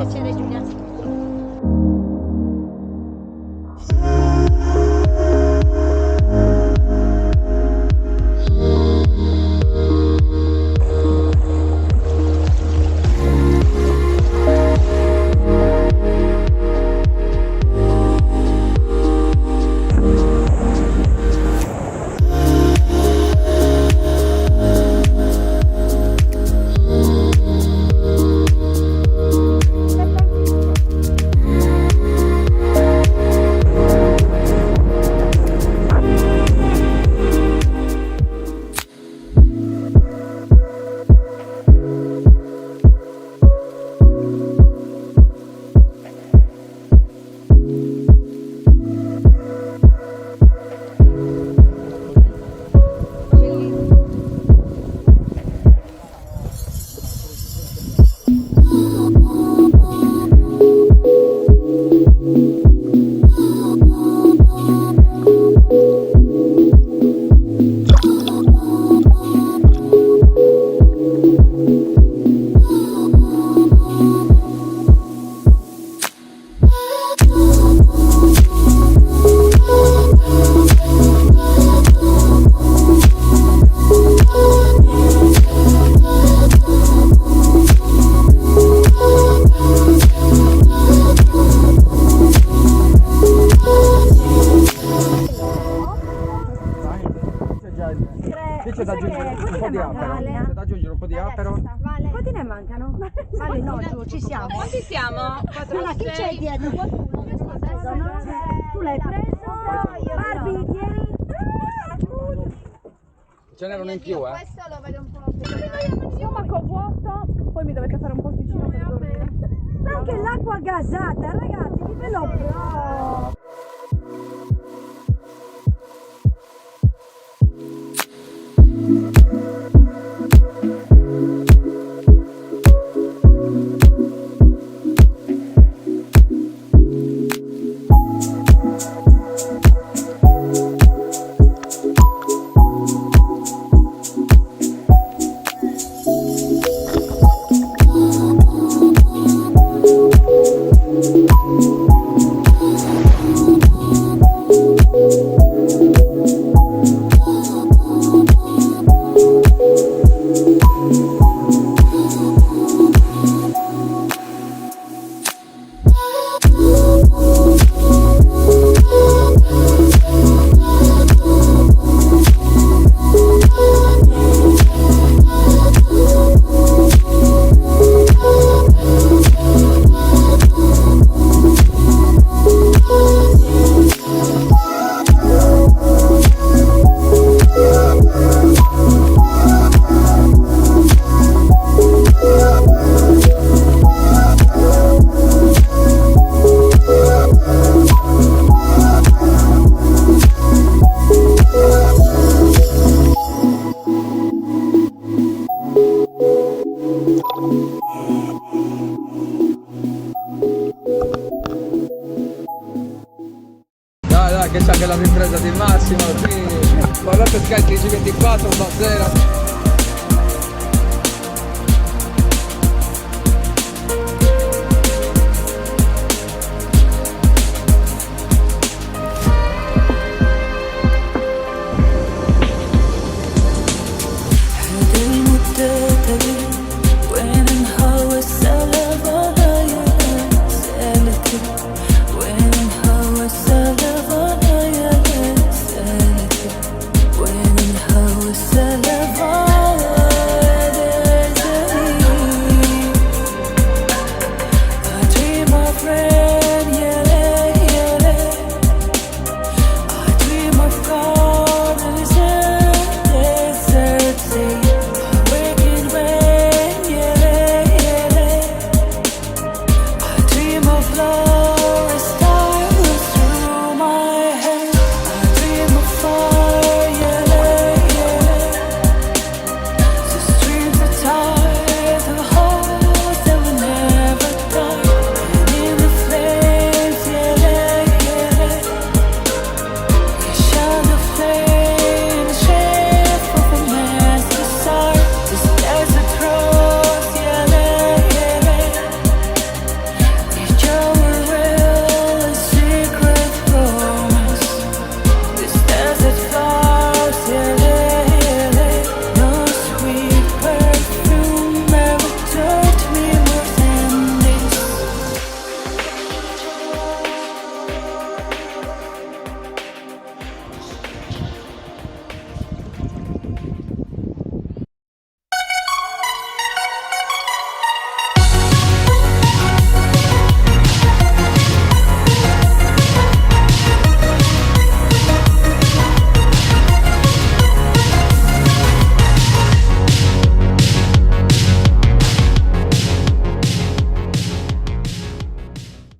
piacere Giulia. Qui c'è da aggiungere un po' di apero. C'è da aggiungere un po' di apero. Quanti ne mancano? Vale, no, giù, ci siamo. Quanti siamo? 4, Allora, chi c'è 6. dietro? Qualcuno che sta preso, no? Tu l'hai preso? Barbie, tieni. Ce n'erano in più, eh? Questo lo vedo un po'. Stomaco vuoto, poi mi dovete fare un posticino per dormire. Anche l'acqua gasata, ragazzi, vi ve lo pro. Dai, che c'è anche la ripresa di Massimo qui. Guardate Sky TG24, 1-0.